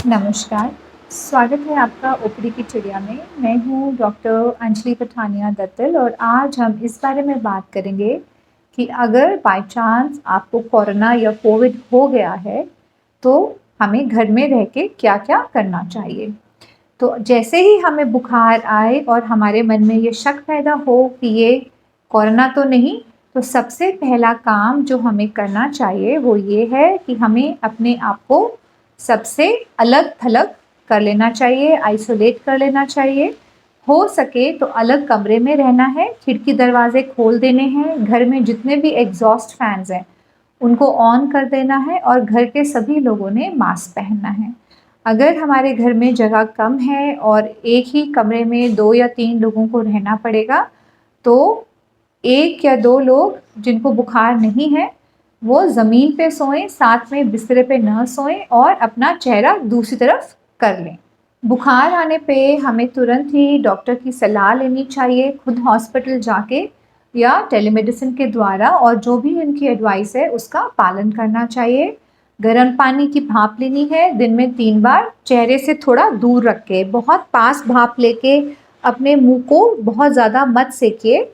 नमस्कार, स्वागत है आपका ओपीडी की चिड़िया में। मैं हूँ डॉक्टर अंजलि पठानिया दत्तल और आज हम इस बारे में बात करेंगे कि अगर बाय चांस आपको कोरोना या कोविड हो गया है, तो हमें घर में रह के क्या-क्या करना चाहिए। तो जैसे ही हमें बुखार आए और हमारे मन में ये शक पैदा हो कि ये कोरोना तो नहीं, तो सबसे पहला काम जो हमें करना चाहिए वो ये है कि हमें अपने आप को सबसे अलग-थलग कर लेना चाहिए, आइसोलेट कर लेना चाहिए। हो सके तो अलग कमरे में रहना है, खिड़की दरवाजे खोल देने हैं, घर में जितने भी एग्जॉस्ट फैन्स हैं, उनको ऑन कर देना है और घर के सभी लोगों ने मास्क पहनना है। अगर हमारे घर में जगह कम है और एक ही कमरे में 2 या 3 लोगों को रहना पड़ेगा, तो 1 या 2 लोग जिनको बुखार नहीं है, वो ज़मीन पे सोएं, साथ में बिस्तर पे न सोएं और अपना चेहरा दूसरी तरफ कर लें। बुखार आने पे हमें तुरंत ही डॉक्टर की सलाह लेनी चाहिए, खुद हॉस्पिटल जाके या टेलीमेडिसिन के द्वारा, और जो भी उनकी एडवाइस है उसका पालन करना चाहिए। गर्म पानी की भाप लेनी है दिन में 3 बार, चेहरे से थोड़ा दूर रख के। बहुत पास भाप लेके अपने मुँह को बहुत ज़्यादा मत सेकिए।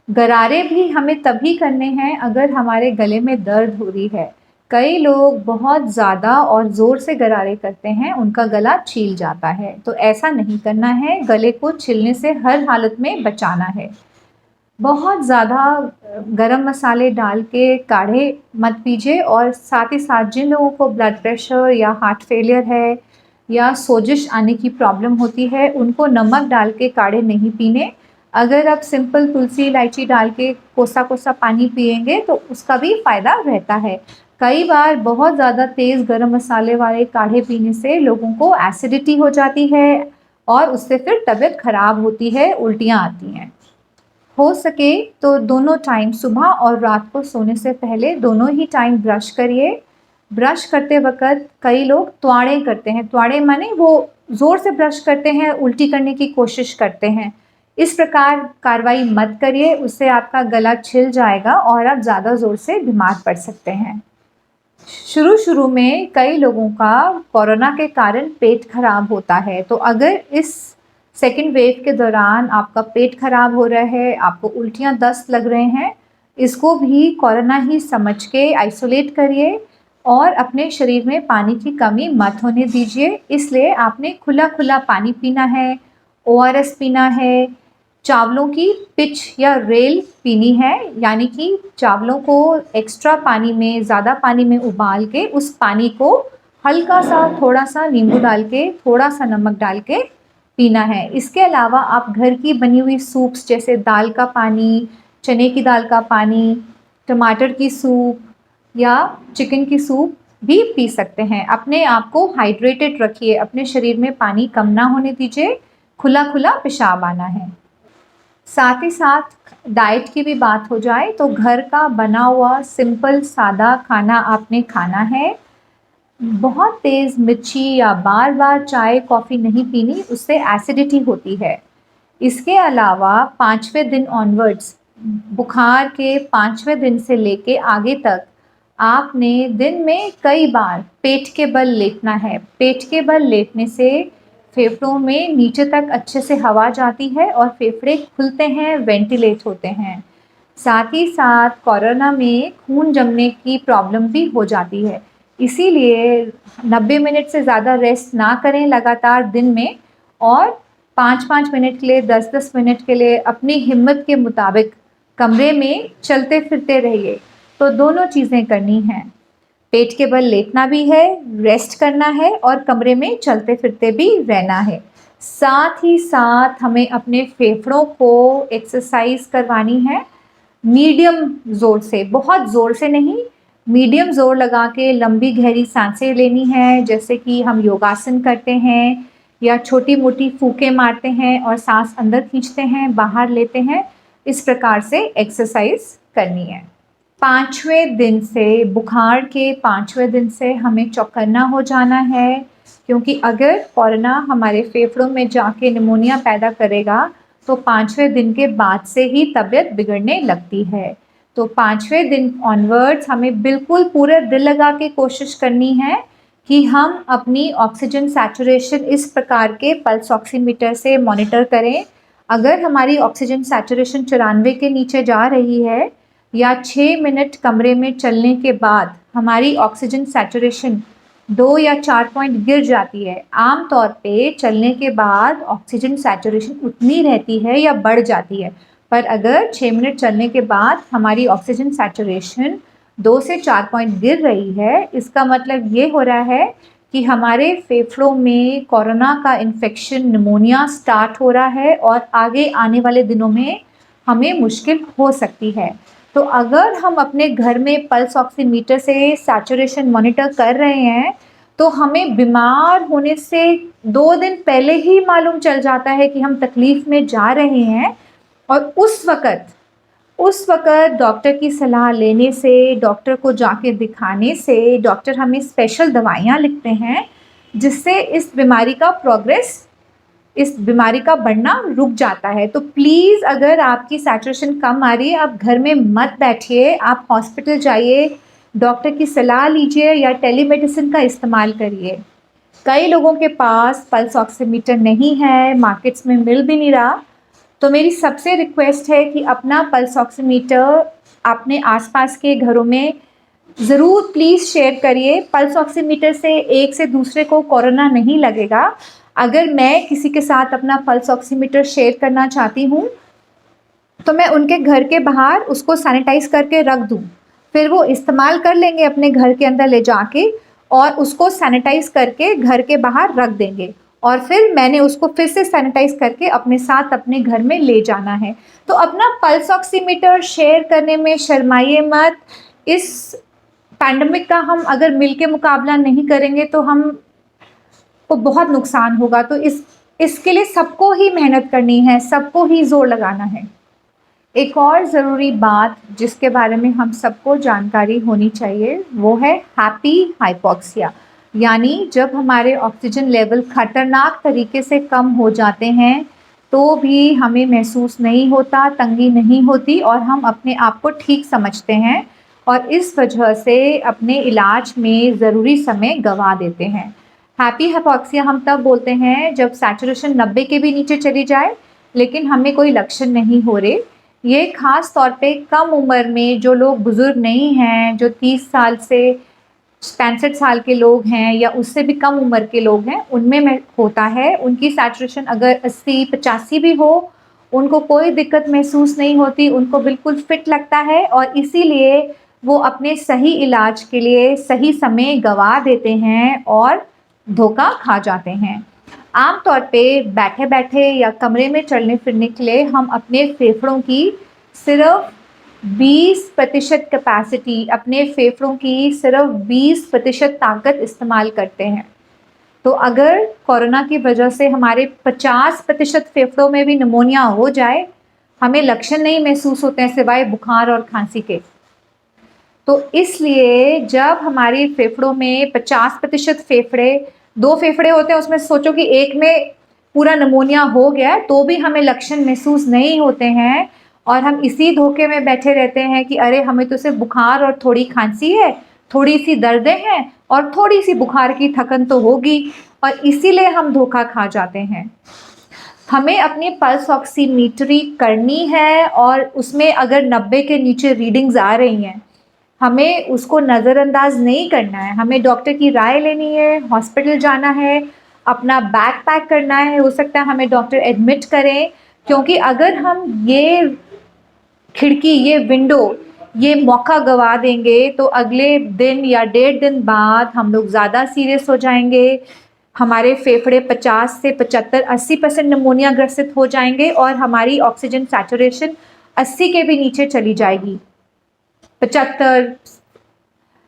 गरारे भी हमें तभी करने हैं अगर हमारे गले में दर्द हो रही है। कई लोग बहुत ज़्यादा और ज़ोर से गरारे करते हैं, उनका गला छील जाता है, तो ऐसा नहीं करना है। गले को छिलने से हर हालत में बचाना है। बहुत ज़्यादा गरम मसाले डाल के काढ़े मत पीजिए, और साथ ही साथ जिन लोगों को ब्लड प्रेशर या हार्ट फेलियर है या सोजिश आने की प्रॉब्लम होती है, उनको नमक डाल के काढ़े नहीं पीने। अगर आप सिंपल तुलसी इलायची डाल के कोसा-कोसा पानी पिएँगे तो उसका भी फ़ायदा रहता है। कई बार बहुत ज़्यादा तेज़ गरम मसाले वाले काढ़े पीने से लोगों को एसिडिटी हो जाती है और उससे फिर तबीयत ख़राब होती है, उल्टियाँ आती हैं। हो सके तो दोनों टाइम, सुबह और रात को सोने से पहले दोनों ही टाइम ब्रश करिए। ब्रश करते वक़्त कई लोग त्वाड़े करते हैं, त्वाड़े माने वो ज़ोर से ब्रश करते हैं, उल्टी करने की कोशिश करते हैं। इस प्रकार कार्रवाई मत करिए, उससे आपका गला छिल जाएगा और आप ज़्यादा ज़ोर से बीमार पड़ सकते हैं। शुरू-शुरू में कई लोगों का कोरोना के कारण पेट खराब होता है, तो अगर इस सेकंड वेव के दौरान आपका पेट खराब हो रहा है, आपको उल्टियाँ, दस्त लग रहे हैं, इसको भी कोरोना ही समझ के आइसोलेट करिए और अपने शरीर में पानी की कमी मत होने दीजिए। इसलिए आपने खुला-खुला पानी पीना है, ओआरएस पीना है, चावलों की पिच या रेल पीनी है, यानी कि चावलों को एक्स्ट्रा पानी में, ज़्यादा पानी में उबाल के उस पानी को हल्का-सा, थोड़ा-सा नींबू डाल के, थोड़ा-सा नमक डाल के पीना है। इसके अलावा आप घर की बनी हुई सूप्स जैसे दाल का पानी, चने की दाल का पानी, टमाटर की सूप या चिकन की सूप भी पी सकते हैं। अपने आप को हाइड्रेटेड रखिए, अपने शरीर में पानी कम ना होने दीजिए, खुला-खुला पेशाब आना है। साथ ही साथ डाइट की भी बात हो जाए तो घर का बना हुआ सिंपल सादा खाना आपने खाना है। बहुत तेज़ मिर्ची या बार-बार चाय, कॉफ़ी नहीं पीनी, उससे एसिडिटी होती है। इसके अलावा 5वें दिन ऑनवर्ड्स, बुखार के 5वें दिन से लेके आगे तक आपने दिन में कई बार पेट के बल लेटना है। पेट के बल लेटने से फेफड़ों में नीचे तक अच्छे से हवा जाती है और फेफड़े खुलते हैं, वेंटिलेट होते हैं। साथ ही साथ कोरोना में खून जमने की प्रॉब्लम भी हो जाती है। इसीलिए 90 मिनट से ज़्यादा रेस्ट ना करें लगातार दिन में, और 5-5 मिनट के लिए, 10-10 मिनट के लिए अपनी हिम्मत के मुताबिक कमरे में चलते-फिरते रहिए। तो दोनों चीज़ें करनी हैं। पेट के बल लेटना भी है, रेस्ट करना है और कमरे में चलते-फिरते भी रहना है। साथ ही साथ हमें अपने फेफड़ों को एक्सरसाइज़ करवानी है, मीडियम ज़ोर से, बहुत ज़ोर से नहीं, मीडियम ज़ोर लगा के लंबी गहरी सांसें लेनी है, जैसे कि हम योगासन करते हैं या छोटी-मोटी फूँकें मारते हैं और साँस अंदर खींचते हैं, बाहर लेते हैं। इस प्रकार से एक्सरसाइज़ करनी है। 5वें दिन से, बुखार के 5वें दिन से हमें चौकन्ना हो जाना है, क्योंकि अगर कोरोना हमारे फेफड़ों में जाके निमोनिया पैदा करेगा, तो 5वें दिन के बाद से ही तबीयत बिगड़ने लगती है। तो 5वें दिन ऑनवर्ड्स हमें बिल्कुल पूरे दिल लगा के कोशिश करनी है कि हम अपनी ऑक्सीजन सैचुरेशन इस प्रकार के पल्स ऑक्सीमीटर से मॉनिटर करें। अगर हमारी ऑक्सीजन सैचुरेशन 94 के नीचे जा रही है या 6 मिनट कमरे में चलने के बाद हमारी ऑक्सीजन सैचुरेशन 2 या 4 पॉइंट गिर जाती है, आम तौर पे चलने के बाद ऑक्सीजन सैचुरेशन उतनी रहती है या बढ़ जाती है। पर अगर 6 मिनट चलने के बाद हमारी ऑक्सीजन सैचुरेशन 2 से 4 पॉइंट गिर रही है, इसका मतलब ये हो रहा है कि हमारे फेफड़ों में कोरोना का इन्फेक्शन, निमोनिया स्टार्ट हो रहा है और आगे आने वाले दिनों में हमें मुश्किल हो सकती है। तो अगर हम अपने घर में पल्स ऑक्सीमीटर से सैचुरेशन मॉनिटर कर रहे हैं, तो हमें बीमार होने से 2 दिन पहले ही मालूम चल जाता है कि हम तकलीफ में जा रहे हैं और उस वक़्त डॉक्टर की सलाह लेने से, डॉक्टर को जाके दिखाने से, डॉक्टर हमें स्पेशल दवाइयाँ लिखते हैं, जिससे इस बीमारी का बढ़ना रुक जाता है। तो प्लीज़ अगर आपकी सैचुरेशन कम आ रही है, आप घर में मत बैठिए, आप हॉस्पिटल जाइए, डॉक्टर की सलाह लीजिए या टेलीमेडिसिन का इस्तेमाल करिए। कई लोगों के पास पल्स ऑक्सीमीटर नहीं है, मार्केट्स में मिल भी नहीं रहा। तो मेरी सबसे रिक्वेस्ट है कि अपना पल्स ऑक्सीमीटर अपने आसपास के घरों में ज़रूर प्लीज़ शेयर करिए। पल्स ऑक्सीमीटर से एक से दूसरे को कोरोना नहीं लगेगा। अगर मैं किसी के साथ अपना पल्स ऑक्सीमीटर शेयर करना चाहती हूँ, तो मैं उनके घर के बाहर उसको सैनिटाइज करके रख दूँ। फिर वो इस्तेमाल कर लेंगे अपने घर के अंदर ले जाके और उसको सैनिटाइज करके घर के बाहर रख देंगे और फिर मैंने उसको फिर से सैनिटाइज करके अपने साथ अपने घर में ले जाना है। तो अपना पल्स ऑक्सीमीटर शेयर करने में शर्माइए मत। इस पैंडेमिक का हम अगर मिलके मुकाबला नहीं करेंगे तो हम को बहुत नुकसान होगा। तो इसके लिए सबको ही मेहनत करनी है, सबको ही जोर लगाना है। एक और ज़रूरी बात जिसके बारे में हम सबको जानकारी होनी चाहिए, वो है हैप्पी हाइपॉक्सिया, यानी जब हमारे ऑक्सीजन लेवल खतरनाक तरीके से कम हो जाते हैं तो भी हमें महसूस नहीं होता, तंगी नहीं होती और हम अपने आप को ठीक समझते हैं और इस वजह से अपने इलाज में ज़रूरी समय गंवा देते हैं। हैप्पी हाइपॉक्सिया हम तब बोलते हैं जब सैचुरेशन 90 के भी नीचे चली जाए लेकिन हमें कोई लक्षण नहीं हो रहे। ये खास तौर पे कम उम्र में जो लोग बुजुर्ग नहीं हैं, जो 30 साल से 65 साल के लोग हैं या उससे भी कम उम्र के लोग हैं, उनमें में होता है। उनकी सैचुरेशन अगर 80-85 भी हो, उनको कोई दिक्कत महसूस नहीं होती, उनको बिल्कुल फिट लगता है और इसीलिए वो अपने सही इलाज के लिए सही समय गंवा देते हैं और धोखा खा जाते हैं। आम तौर पे बैठे-बैठे या कमरे में चलने फिरने के लिए हम अपने फेफड़ों की सिर्फ 20% कैपेसिटी, अपने फेफड़ों की सिर्फ 20% ताकत इस्तेमाल करते हैं। तो अगर कोरोना की वजह से हमारे 50% फेफड़ों में भी निमोनिया हो जाए, हमें लक्षण नहीं महसूस होते हैं सिवाय बुखार और खांसी के। तो इसलिए जब हमारी फेफड़ों में 50% फेफड़े, 2 फेफड़े होते हैं, उसमें सोचो कि एक में पूरा निमोनिया हो गया है, तो भी हमें लक्षण महसूस नहीं होते हैं और हम इसी धोखे में बैठे रहते हैं कि अरे हमें तो सिर्फ बुखार और थोड़ी खांसी है, थोड़ी-सी दर्दें हैं और थोड़ी-सी बुखार की थकन तो होगी और इसीलिए हम धोखा खा जाते हैं। हमें अपनी पल्स ऑक्सीमीटरी करनी है और उसमें अगर 90 के नीचे रीडिंग्स आ रही हैं, हमें उसको नज़रअंदाज नहीं करना है। हमें डॉक्टर की राय लेनी है, हॉस्पिटल जाना है, अपना बैग पैक करना है। हो सकता है हमें डॉक्टर एडमिट करें, क्योंकि अगर हम ये खिड़की, ये विंडो, ये मौका गंवा देंगे तो अगले दिन या 1.5 दिन बाद हम लोग ज़्यादा सीरियस हो जाएंगे। हमारे फेफड़े 50 से 75-80% निमोनिया ग्रसित हो जाएंगे और हमारी ऑक्सीजन सैचुरेशन 80 के भी नीचे चली जाएगी। 75,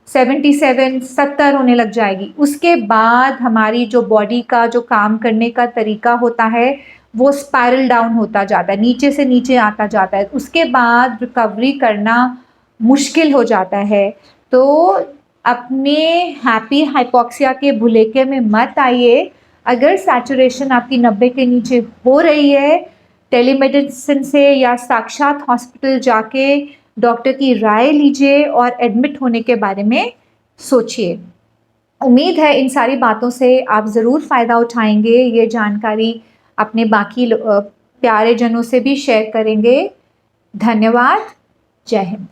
77, 70 होने लग जाएगी। उसके बाद हमारी जो बॉडी का जो काम करने का तरीका होता है वो स्पाइरल डाउन होता जाता है, नीचे से नीचे आता जाता है। उसके बाद रिकवरी करना मुश्किल हो जाता है। तो अपने हैप्पी हाइपॉक्सिया के भुलेखे में मत आइए। अगर सैचुरेशन आपकी 90 के नीचे हो रही है, टेलीमेडिसिन से या साक्षात हॉस्पिटल जाके डॉक्टर की राय लीजिए और एडमिट होने के बारे में सोचिए। उम्मीद है इन सारी बातों से आप ज़रूर फ़ायदा उठाएँगे, ये जानकारी अपने बाकी प्यारेजनों से भी शेयर करेंगे। धन्यवाद। जय हिंद।